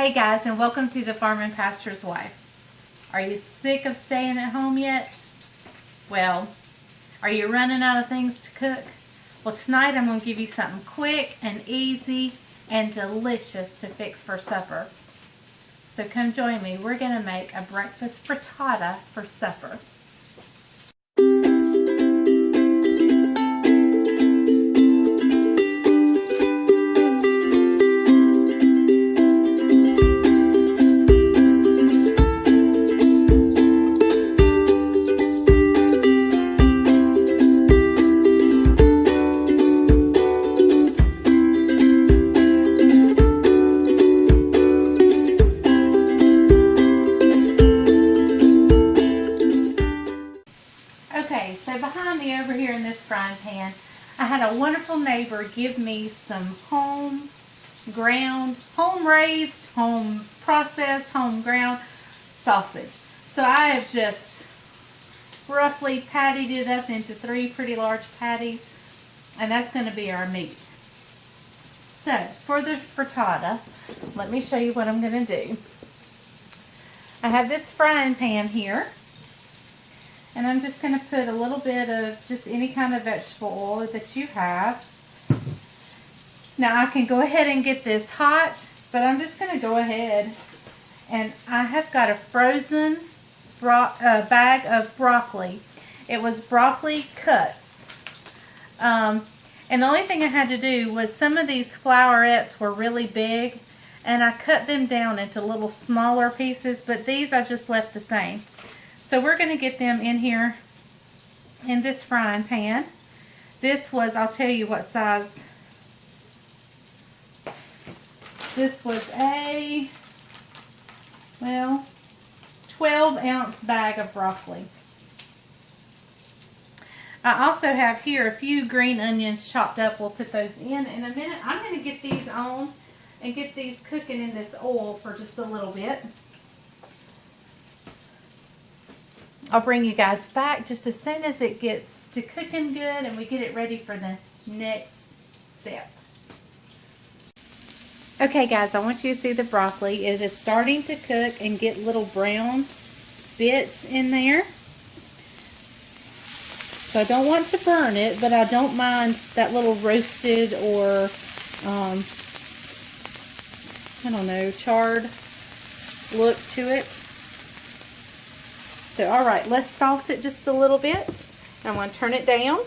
Hey guys, and welcome to the Farm and Pastor's Wife. Are you sick of staying at home yet? Well, are you running out of things to cook? Well, tonight I'm going to give you something quick and easy and delicious to fix for supper. So come join me. We're going to make a breakfast frittata for supper. Okay, so behind me over here in this frying pan, I had a wonderful neighbor give me some home raised, home processed, home ground sausage. So I have just roughly pattied it up into 3 pretty large patties, and that's going to be our meat. So for the frittata, let me show you what I'm going to do. I have this frying pan here. And I'm just going to put a little bit of just any kind of vegetable oil that you have. Now I can go ahead and get this hot, but I'm just going to go ahead and I have got a frozen bag of broccoli. It was broccoli cuts. And the only thing I had to do was some of these flowerets were really big and I cut them down into little smaller pieces, but these I just left the same. So we're going to get them in here in this frying pan. This was, I'll tell you what size. This was a, well, 12-ounce bag of broccoli. I also have here a few green onions chopped up. We'll put those in a minute. I'm going to get these on and get these cooking in this oil for just a little bit. I'll bring you guys back just as soon as it gets to cooking good and we get it ready for the next step. Okay guys, I want you to see the broccoli. It is starting to cook and get little brown bits in there. So I don't want to burn it, but I don't mind that little roasted or, I don't know, charred look to it. So, alright, let's salt it just a little bit. I'm going to turn it down.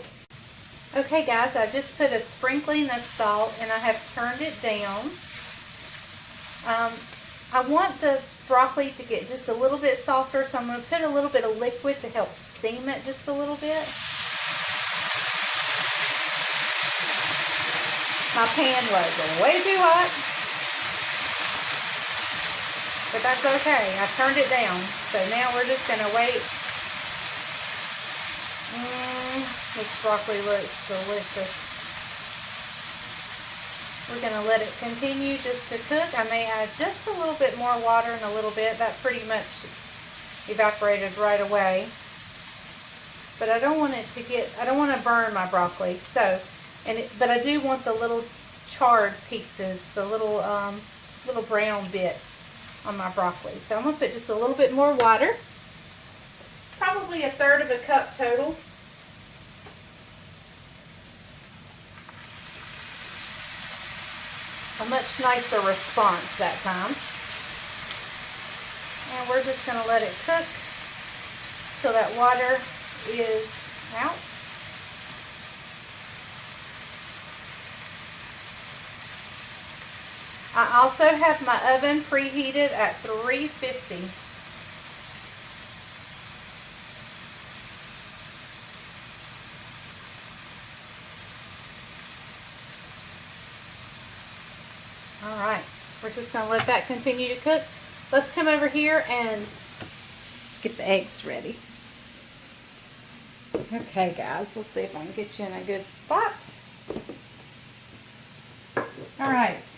Okay, guys, I just put a sprinkling of salt and I have turned it down. I want the broccoli to get just a little bit softer, so I'm going to put a little bit of liquid to help steam it just a little bit. My pan was way too hot. But that's okay. I turned it down. So now we're just going to wait. This broccoli looks delicious. We're going to let it continue just to cook. I may add just a little bit more water in a little bit. That pretty much evaporated right away. But I don't want it to get, I don't want to burn my broccoli. So, but I do want the little charred pieces, the little brown bits on my broccoli. So I'm going to put just a little bit more water, probably 1/3 of a cup total. A much nicer response that time. And we're just going to let it cook till that water is out. I also have my oven preheated at 350. Alright, we're just going to let that continue to cook. Let's come over here and get the eggs ready. Okay guys, let's see if I can get you in a good spot. Alright.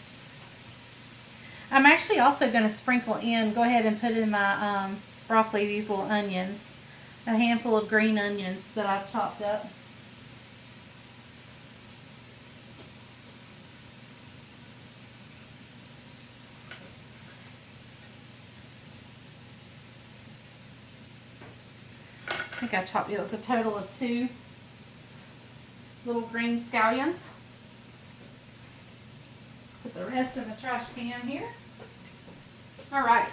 I'm actually also going to sprinkle in, go ahead and put in my broccoli, these little onions. A handful of green onions that I've chopped up. think I chopped it with a total of 2 little green scallions. Put the rest in the trash can here. All right.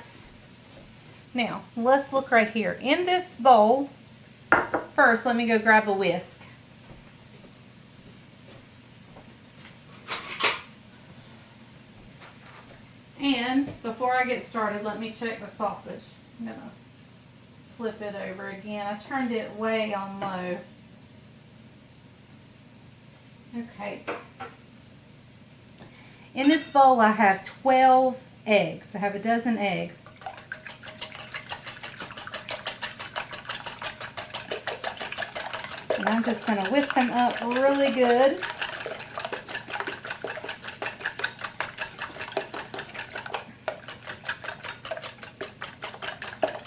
Now, let's look right here. In this bowl, first, let me go grab a whisk. And before I get started, let me check the sausage. I'm going to flip it over again. I turned it way on low. Okay. In this bowl, I have 12 eggs. I have a dozen eggs. And I'm just going to whisk them up really good.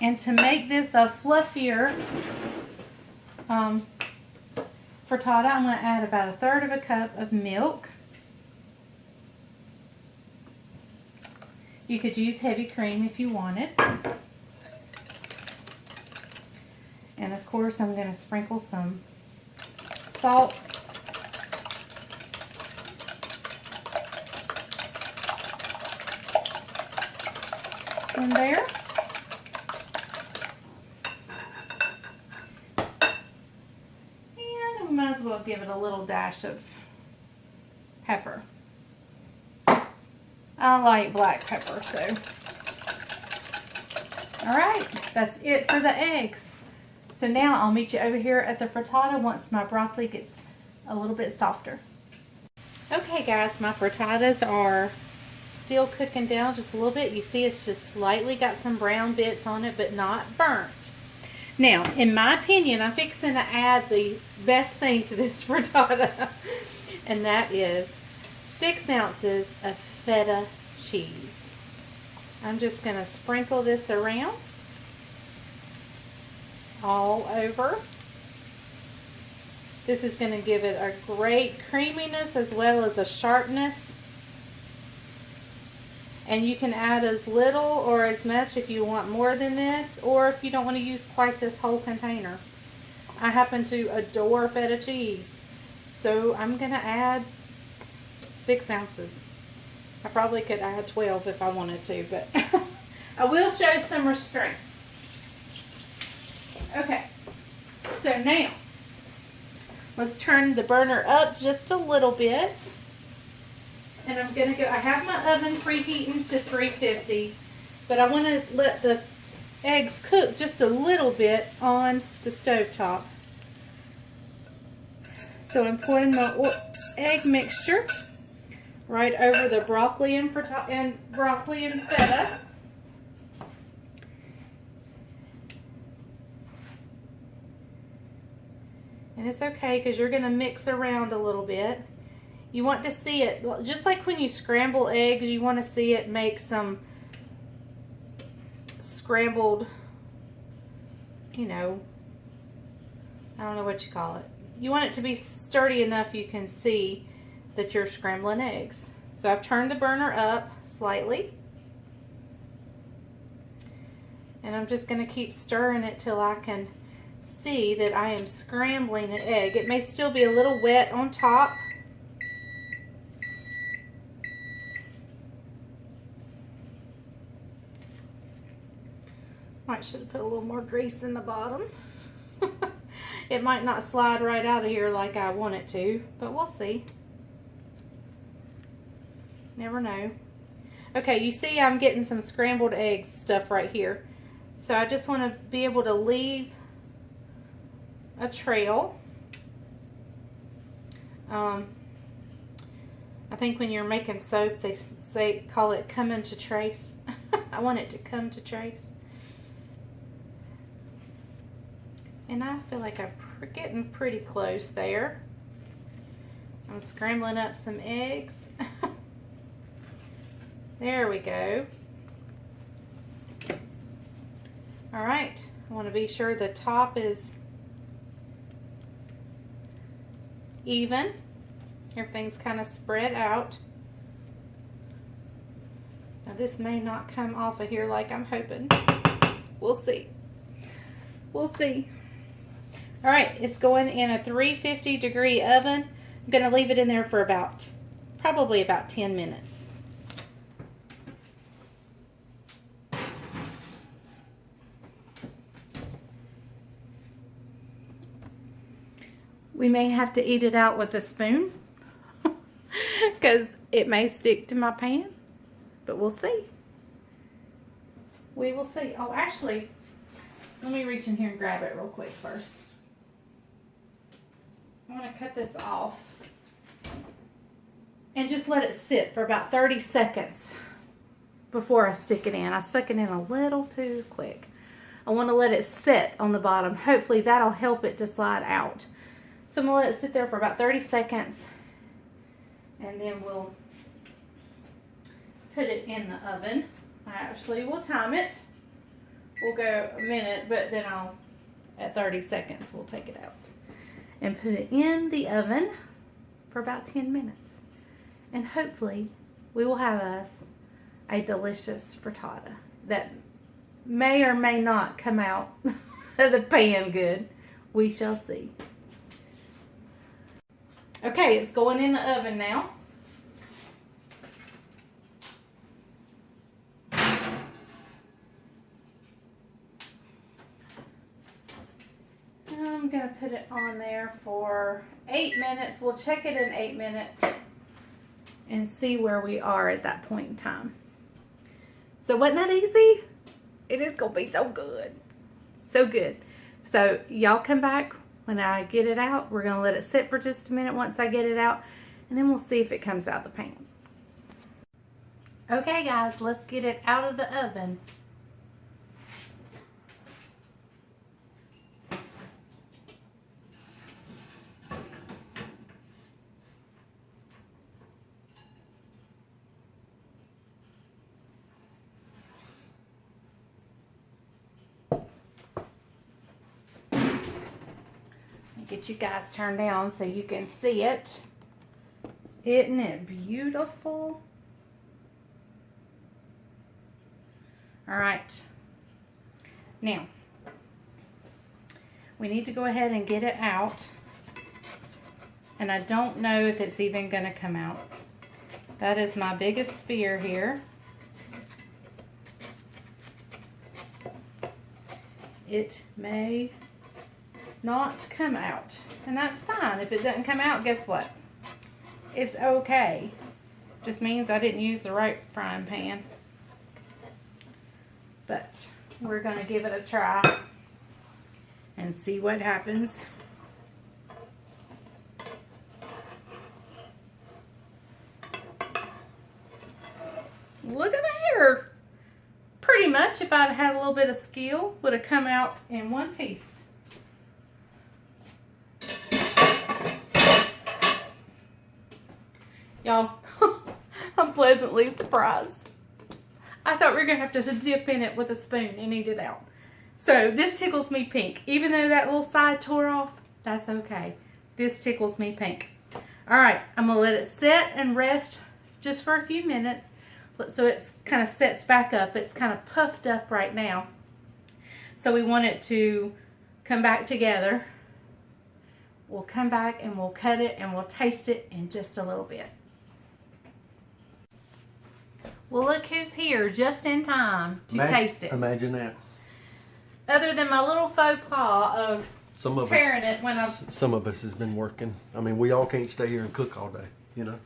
And to make this a fluffier frittata, I'm going to add about 1/3 cup of milk. You could use heavy cream if you wanted. And of course, I'm going to sprinkle some salt. In there. And I might as well give it a little dash of pepper. I like black pepper, so. Alright, that's it for the eggs. So now I'll meet you over here at the frittata once my broccoli gets a little bit softer. Okay guys, my frittatas are still cooking down just a little bit. You see it's just slightly got some brown bits on it, but not burnt. Now, in my opinion, I'm fixing to add the best thing to this frittata, and that is 6 ounces of feta cheese. I'm just going to sprinkle this around all over. This is going to give it a great creaminess as well as a sharpness. And you can add as little or as much if you want more than this, or if you don't want to use quite this whole container. I happen to adore feta cheese, so I'm going to add 6 ounces. I probably could add 12 if I wanted to, but I will show some restraint. Okay, so now let's turn the burner up just a little bit. And I'm going to go, I have my oven preheating to 350, but I want to let the eggs cook just a little bit on the stovetop. So I'm pouring my egg mixture right over the broccoli and feta. And it's okay because you're going to mix around a little bit. You want to see it, just like when you scramble eggs, you want to see it make some scrambled, you know, I don't know what you call it. You want it to be sturdy enough you can see that you're scrambling eggs. So I've turned the burner up slightly. And I'm just going to keep stirring it till I can see that I am scrambling an egg. It may still be a little wet on top. Might should have put a little more grease in the bottom. It might not slide right out of here like I want it to, but we'll see. Never know. Okay, you see I'm getting some scrambled eggs stuff right here. So I just want to be able to leave a trail. I think when you're making soap, they call it coming to trace. I want it to come to trace. And I feel like I'm getting pretty close there. I'm scrambling up some eggs. There we go. All right, I want to be sure the top is even. Everything's kind of spread out. Now this may not come off of here like I'm hoping. We'll see. We'll see. All right, it's going in a 350 degree oven. I'm going to leave it in there for probably about 10 minutes. We may have to eat it out with a spoon because it may stick to my pan, but we'll see. We will see. Oh, actually, let me reach in here and grab it real quick first. I'm going to cut this off and just let it sit for about 30 seconds before I stick it in. I stuck it in a little too quick. I want to let it sit on the bottom. Hopefully that'll help it to slide out. So I'm going to let it sit there for about 30 seconds and then we'll put it in the oven. I actually will time it. We'll go a minute, but then at 30 seconds, we'll take it out and put it in the oven for about 10 minutes. And hopefully we will have us a delicious frittata that may or may not come out of the pan good. We shall see. Okay, it's going in the oven now. I'm going to put it on there for 8 minutes. We'll check it in 8 minutes and see where we are at that point in time. So wasn't that easy? It is going to be so good. So good. So y'all come back when I get it out. We're going to let it sit for just a minute once I get it out. And then we'll see if it comes out of the pan. Okay guys, let's get it out of the oven. Get you guys turned down so you can see it. Isn't it beautiful? All right. Now, we need to go ahead and get it out. And I don't know if it's even going to come out. That is my biggest fear here. It may not come out, and that's fine. If it doesn't come out, guess what? It's okay. Just means I didn't use the right frying pan. But we're going to give it a try and see what happens. Look at there. Pretty much, if I'd had a little bit of skill, would have come out in one piece. Y'all, I'm pleasantly surprised. I thought we were going to have to dip in it with a spoon and eat it out. So this tickles me pink. Even though that little side tore off, that's okay. This tickles me pink. Alright, I'm going to let it sit and rest just for a few minutes. So it's kind of sets back up. It's kind of puffed up right now. So we want it to come back together. We'll come back and we'll cut it and we'll taste it in just a little bit. Well, look who's here just in time to taste it. Imagine that. Other than my little faux pas of tearing it when some of us has been working. I mean, we all can't stay here and cook all day, you know.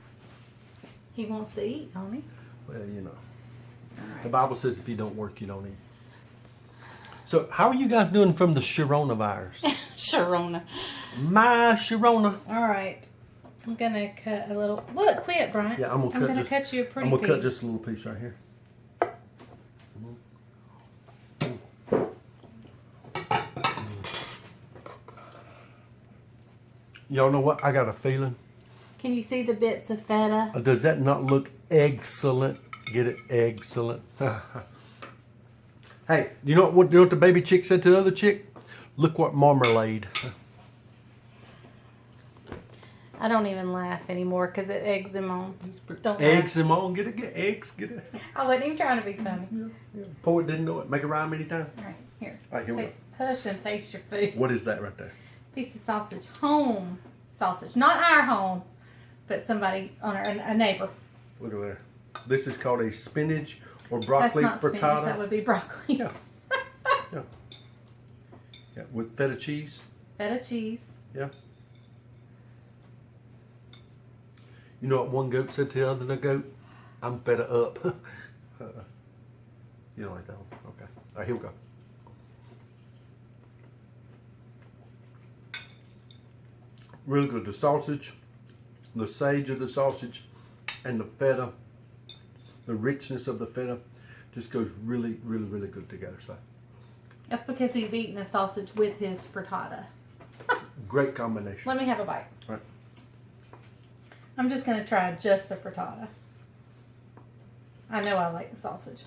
He wants to eat, don't he? Well, you know. All right. The Bible says if you don't work, you don't eat. So, how are you guys doing from the coronavirus? Sharona. My Sharona. All right. I'm going to cut a little. Look, quit, Brian. Yeah, I'm going to cut you a pretty piece. I'm going to cut just a little piece right here. Y'all know what? I got a feeling. Can you see the bits of feta? Does that not look excellent? Get it? Excellent. Hey, you know what the baby chick said to the other chick? Look what marmalade. I don't even laugh anymore because it eggs him on. Don't eggs him on. Get eggs. Get it. I wasn't even trying to be funny. Yeah. Poet didn't know it. Make it rhyme anytime. All right, here. All right, here we go. Hush and taste your food. What is that right there? piece of sausage. Home sausage. Not our home, but somebody on a neighbor. Look at there. This is called a spinach or That's broccoli not spinach, frittata. that would be broccoli. Yeah. Yeah. Yeah, with feta cheese. Feta cheese. Yeah. You know what one goat said to the other goat? I'm feta up. You don't like that one? Okay. All right, here we go. Really good. The sausage, the sage of the sausage, and the feta, the richness of the feta just goes really, really, really good together. So That's because he's eating the sausage with his frittata. great combination. Let me have a bite. All right. I'm just going to try just the frittata. I know I like the sausage.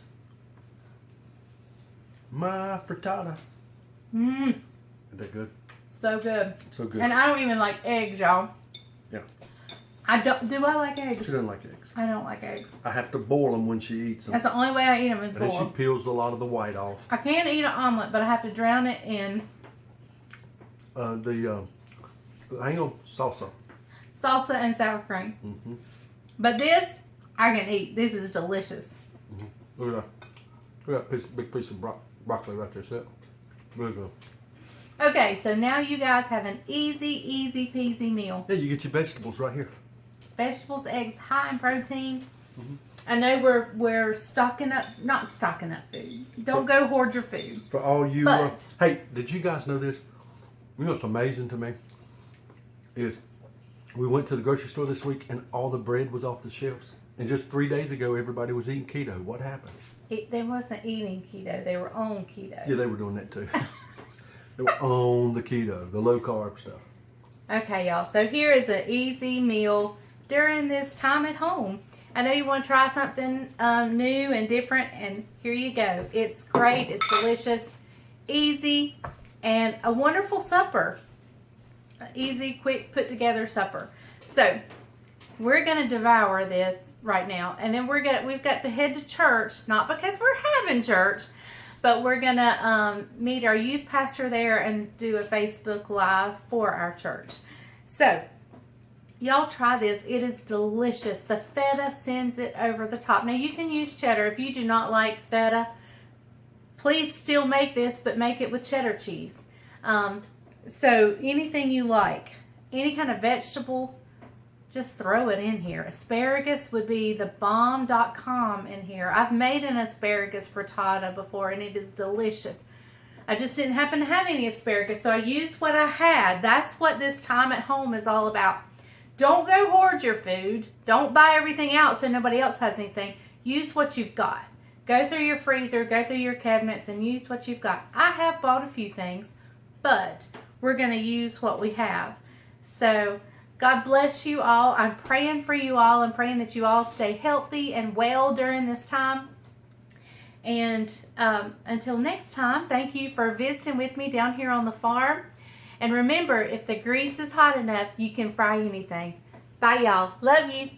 My frittata. Mmm. Isn't that good? So good. So good. And I don't even like eggs, y'all. Yeah. Do I like eggs? She doesn't like eggs. I don't like eggs. I have to boil them when she eats them. That's the only way I eat them is And then she boiled. peels a lot of the white off. I can eat an omelet, but I have to drown it in Hang on, salsa. salsa and sour cream. Mm-hmm. But this, I can eat. This is delicious. Mm-hmm. Look at that. Look at that big piece of broccoli right there. See it? Really good. Okay, so now you guys have an easy peasy meal. Yeah, you get your vegetables right here. Vegetables, eggs, high in protein. Mm-hmm. I know we're not stocking up food. Don't go hoard your food. For all you, But- hey, did you guys know this? You know what's amazing to me is we went to the grocery store this week and all the bread was off the shelves. And just 3 days ago, everybody was eating keto. What happened? They wasn't eating keto. They were on keto. Yeah, they were doing that too. They were on the keto, the low carb stuff. Okay, y'all. So here is an easy meal during this time at home. I know you want to try something new and different, and here you go. It's great. It's delicious, easy, and a wonderful supper. An easy, quick, put-together supper. So we're going to devour this right now, and then we've got to head to church, not because we're having church, but we're going to meet our youth pastor there and do a Facebook Live for our church. So y'all try this. It is delicious. The feta sends it over the top. Now you can use cheddar. If you do not like feta, please still make this, but make it with cheddar cheese. So anything you like, any kind of vegetable, just throw it in here. Asparagus would be the bomb.com in here. I've made an asparagus frittata before, and it is delicious. I just didn't happen to have any asparagus, so I used what I had. That's what this time at home is all about. Don't go hoard your food. Don't buy everything out so nobody else has anything. Use what you've got. Go through your freezer, go through your cabinets, and use what you've got. I have bought a few things, but we're going to use what we have. So God bless you all. I'm praying for you all. I'm praying that you all stay healthy and well during this time. And until next time, thank you for visiting with me down here on the farm. And remember, if the grease is hot enough, you can fry anything. Bye, y'all. Love you.